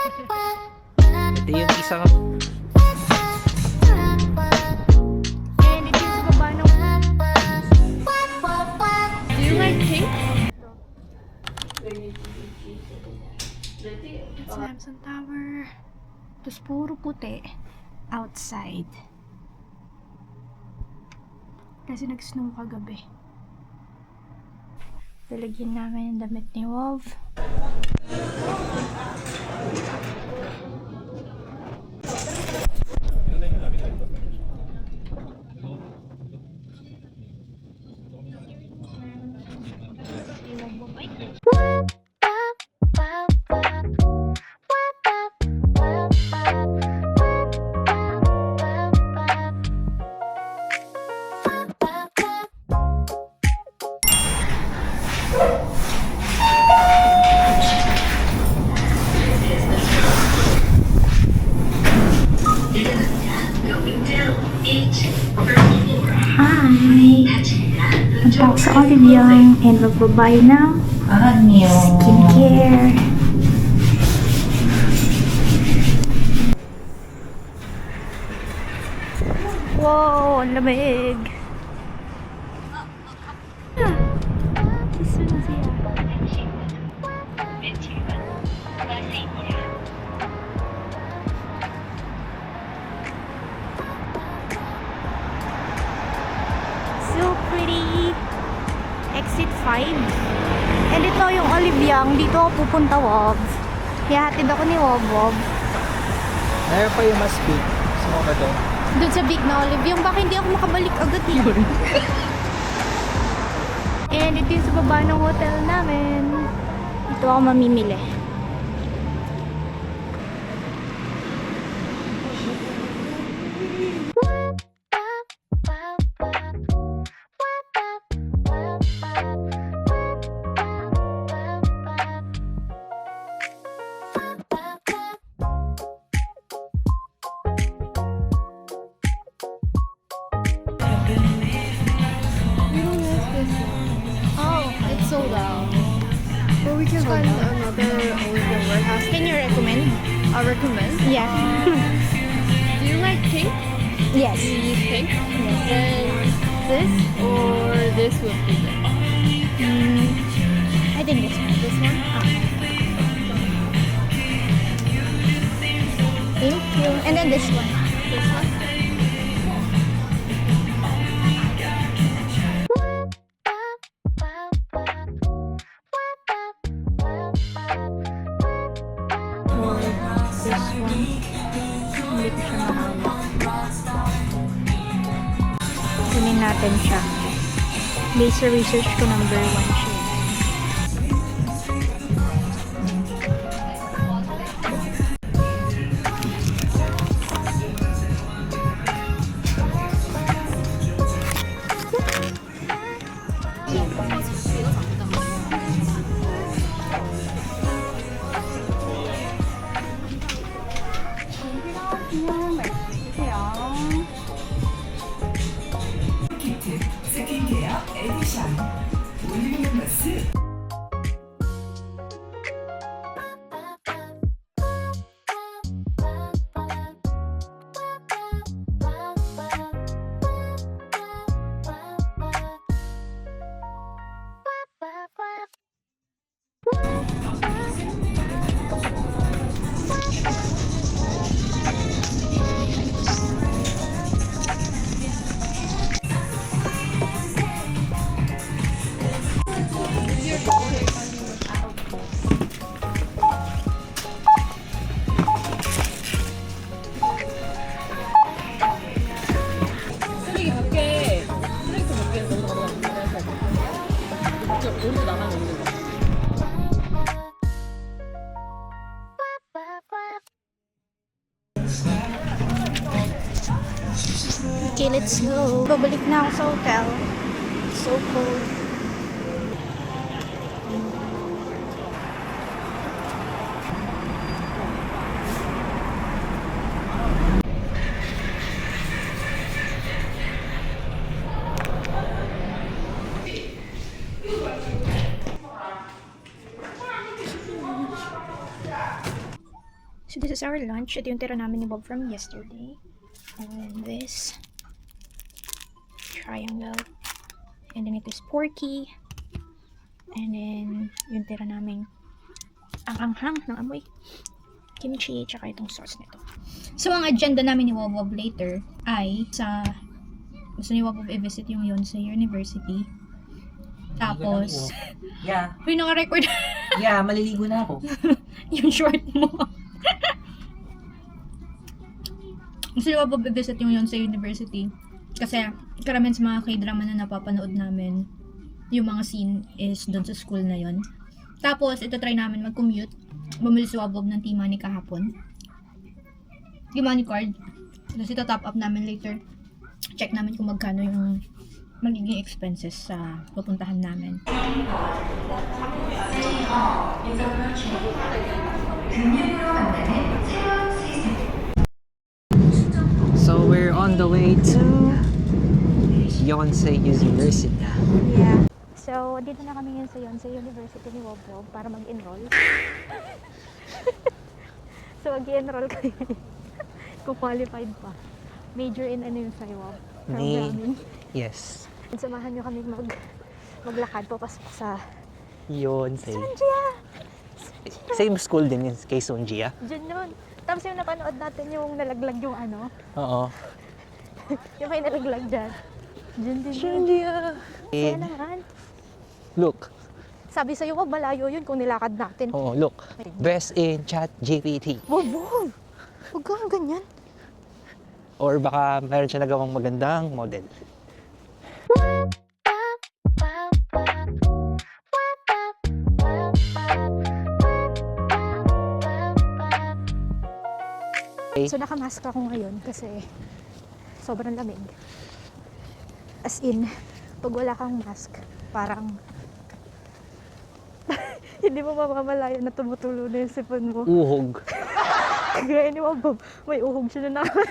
Ito yung isang And it is baba ng... Do you like pink? It's Lamson Tower. Tapos puro puti. Outside. Kasi nag-snow kagabi. Lalagyan namin yung damit ni Wolf. Hi! Punta ako sa Oliviang and magbabay ng skincare. Wow! Ang lamig! Kiss mo na siya. So pretty! Exit 5. And ito yung Oliviang. Dito ako pupunta, Wob. Hihatid ako ni Wob. meron pa yung mas big. Gusto mo ba doon? Doon sa big na Oliviang. Baka hindi ako makabalik agad yun. And ito yung sa baba ng hotel namin. Dito ako mamimili. Oh, it's sold out. But we can find another Olivia warehouse. Can you recommend? I recommend. Yeah. Do you like pink? Yes. Do you use pink? Then this or this would be good. I think this one. This one? Thank you. And then this one. This one? Or this one. Hindi ko siya mahanap. Kunin natin siya. Based sa research ko, number 1 siya. 스킨케어 에디션 올리는 마스 쓰레기 밖에 쓰레기통 밖에 너무 그래서 오른쪽 나가면 있는 거. Okay, let's go. Babalik na ako sa hotel. So cold. So this is our lunch. Ito yung tira namin ni Bob from yesterday. And this triangle. And then ito is porky. And then yung tira namin ang anghang ng amoy. Kimchi, tsaka itong sauce nito. So ang agenda namin ni Wob later ay gusto ni Wob i-visit yung Yonsei University. Tapos, Yeah. uy, naka-record. Yeah, maliligo na ako. Yung short mo. Gusto ni Wob i-visit yung Yonsei University. Kasi, karamihan sa mga k-drama na napapanood namin, yung mga scene is doon sa school na yon. Tapos, ito try namin mag-commute. Bumili si Wob ng T-Money kahapon. T-Money card. Tapos ito top up namin later. Check namin kung magkano yung magiging expenses sa pupuntahan namin. So we're on the way to Yonsei University. Yeah. So, dito na kami ngayon sa Yonsei University ni Wob para mag-enroll. So, mag-enroll kayo. Kung qualified pa. Major in ano yung sa'yo, Wob? Programming. Yes. Samahan nyo kami maglakad papasok sa Yonsei. Sonjia! Same school din yun kay Sonjia. Diyan yun. Tapos yung napanood natin yung nalaglag yung ano. Oo. Yung may nalaglag dyan. Diyan din yun. Sonjia! Kaya naman. Look. Sabi sa'yo, Wob, malayo yun kung nilakad natin. Oo, look. Best in ChatGPT. Wob! Huwag kang ganyan. Or baka meron siya nagawang magandang model. Okay. So nakamask ako ngayon kasi sobrang lamig. As in, pag wala kang mask, parang hindi mo mamamalayan na tumutulo na yung sipon mo. Uhog. Gaya ni Wob, may uhog siya na naman.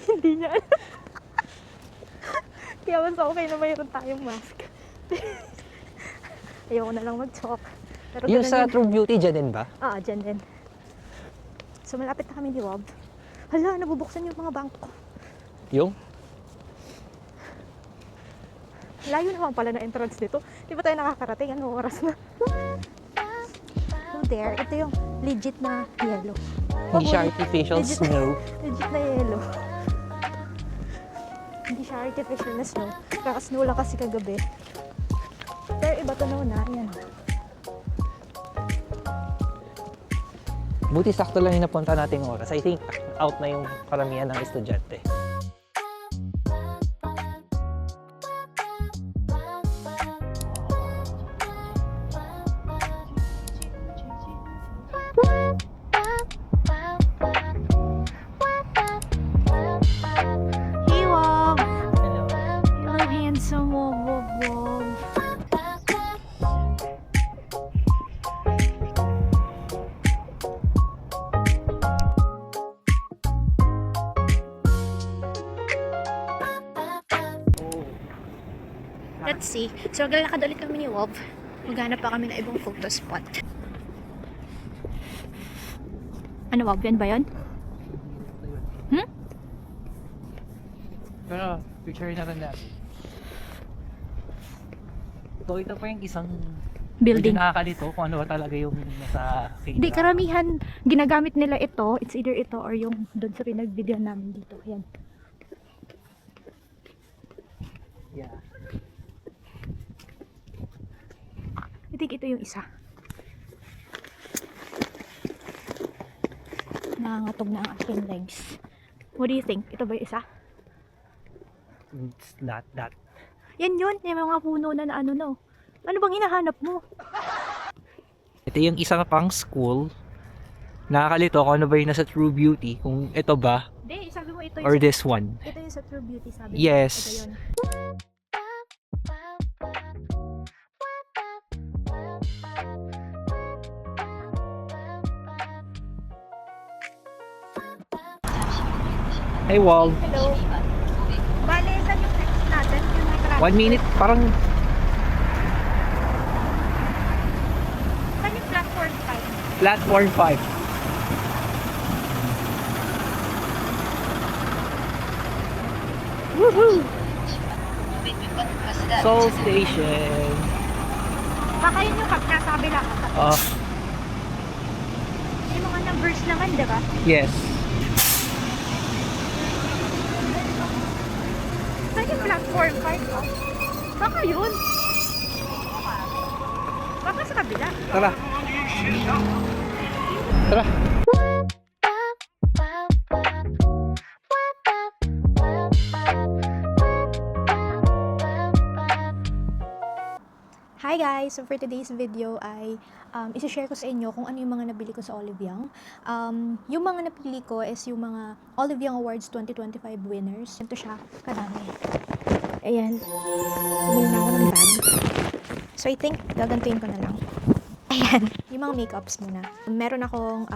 Hindi niya alam. Kaya mas okay na mayroon tayong mask. Ayoko na lang mag-talk. Pero Yung ganun sa yun. True Beauty, dyan din ba? Oo, dyan din. So malapit na kami ni Wob. Hala, nabubuksan yung mga bangko. Yung? Layo naman pala na entrance nito. Di ba tayo nakakarating? Anong oras na? Oh, there. Ito yung legit na yellow. Hindi siya artificial Legit- snow. Legit na yellow. Hindi siya artificial na snow. Kaka-snow lang kasi kagabi. Pero iba to na. Ayan. Buti sakto lang yung napunta nating oras. I think out na yung karamihan ng estudyante. Hey, Wob! Hello, handsome Wob. Let's see. So, maglalakad ulit kami ni Wob. Maghanap pa kami ng ibang photo spot. Ano, Wob? Yan ba yun? Pero, picture na rin natin. So, ito pa yung isang Building. nakakalito kung ano ba talaga yung nasa Hindi, karamihan ginagamit nila ito. It's either ito or yung doon sa pinag-video namin dito. Yan. Yeah. I think ito yung isa. Nangangatog na ang aking legs. What do you think? Ito ba yung isa? It's not that. Yan yun. Yung mga puno na ano no. Ano bang hinahanap mo? Ito yung isang pang school. Nakakalito kung ano ba yung nasa True Beauty. Kung ito ba Hindi, sabi mo ito or yung this one. ito yung sa True Beauty sabi mo. Yes. Ito yun. Hey, Wall. Hello. Bale, saan yung next natin? Yung may traffic? 1 minute. Parang Saan yung platform 5? platform 5. Woohoo! Seoul Station. Baka yun yung nasa kabila. Oh, May mga numbers naman, diba? yes. Saan yung platform 5? Oh? Baka yun. Baka sa kabila. Tara. Tara. Hi guys! So for today's video ay isi-share ko sa inyo kung ano yung mga nabili ko sa Olive Young. Yung mga napili ko is yung mga Olive Young Awards 2025 winners. Ito siya, kadami. Ayan. Bumili na ako ng bag. So I think gagantuin ko na lang. Ayan. Yung mga makeups muna. Meron akong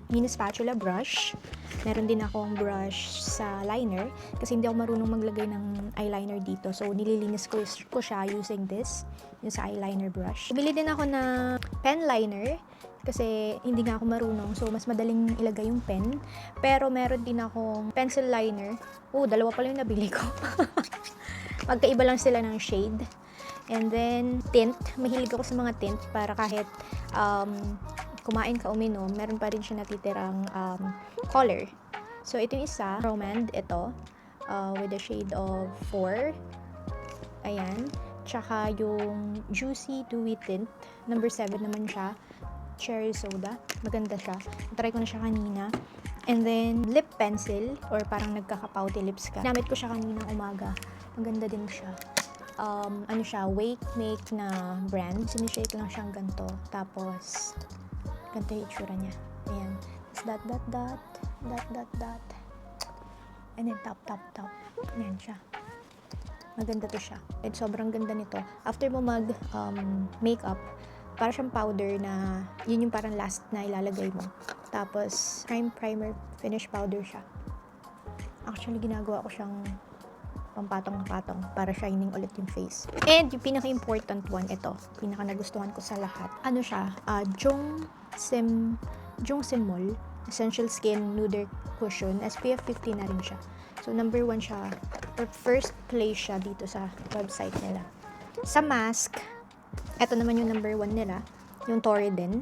mini spatula brush. Meron din akong brush sa liner kasi hindi ako marunong maglagay ng eyeliner dito. So, nililinis ko siya using this, yung sa eyeliner brush. Bili din ako ng pen liner kasi hindi nga ako marunong. So, mas madaling ilagay yung pen. Pero, meron din akong pencil liner. Dalawa pala yung nabili ko. Magkaiba lang sila ng shade. And then, tint. Mahilig ako sa mga tint para kahit kumain ka uminom, meron pa rin siya natitirang color. So, ito yung isa. Romand, ito. With the shade of 4. Ayan. Tsaka yung Juicy Dewy Tint. Number 7 naman siya. Cherry soda. Maganda siya. Try ko na siya kanina. And then, lip pencil. Or parang nagkaka-pouty lips ka. Namit ko siya kaninang umaga. Maganda din siya. Ano siya, Wake Make na brand. Sinishake lang siyang ganito. Tapos, ganito yung itsura niya. Ayan. Tapos dot. And then top. Ayan siya. Maganda to siya. And sobrang ganda nito. After mo makeup, para siyang powder na, yun yung parang last na ilalagay mo. Tapos, primer, finish powder siya. Actually, ginagawa ko siyang pampatong-patong para shining ulit yung face. And yung pinaka-important one, ito. Pinaka-nagustuhan ko sa lahat. Ano siya? Jungsimol Essential Skin Nude Cushion. SPF 50 na rin siya. So, number 1 siya. Or first place siya dito sa website nila. Sa mask, ito naman yung number 1 nila. Yung Torridin.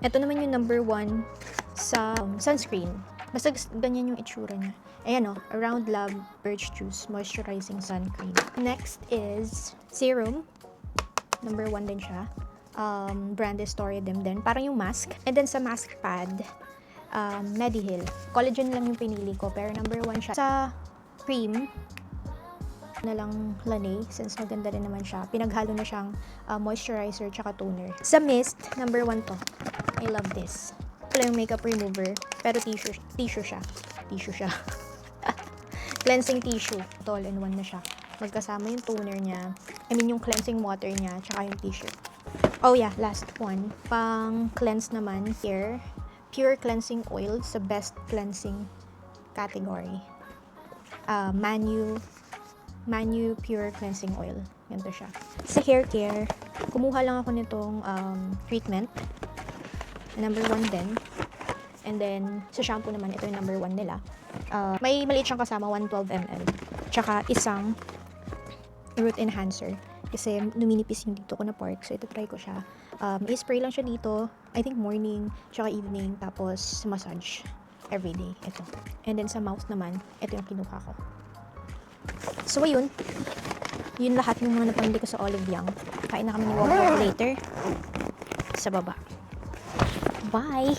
Ito naman yung number 1 sa sunscreen. Basta ganyan yung itsura niya. Ayan o, Around Love Birch Juice Moisturizing Sun Cream. Next is serum. Number 1 din siya. Brand is Torridin din. Parang yung mask. And then sa mask pad, Mediheal. Collagen lang yung pinili ko. Pero number 1 siya. Sa cream, na lang Laneige, since maganda rin naman siya. Pinaghalo na siyang moisturizer tsaka toner. Sa mist, number 1 to. I love this. Ito yung makeup remover. Pero tissue siya. Cleansing tissue. All-in-one na siya. Magkasama yung toner niya. Yung cleansing water niya, tsaka yung tissue. Oh yeah, last one. Pang cleanse naman, here. Pure cleansing oil sa best cleansing category. Manu Pure Cleansing Oil. Ganito siya. Sa hair care, kumuha lang ako nitong treatment. Number 1 din. And then, sa shampoo naman, ito yung number 1 nila. May maliit siyang kasama, 112 ml. Tsaka isang root enhancer. Kasi numinipis yung dito ko na part. So, ito try ko siya. I-spray lang siya dito. I think morning, tsaka evening. Tapos, massage. Everyday. Ito. And then, sa mouth naman, ito yung kinuha ko. So, ayun. Yun lahat yung mga napamili ko sa Olive Young. Kain na kami ni Walter later. Sa baba. Bye!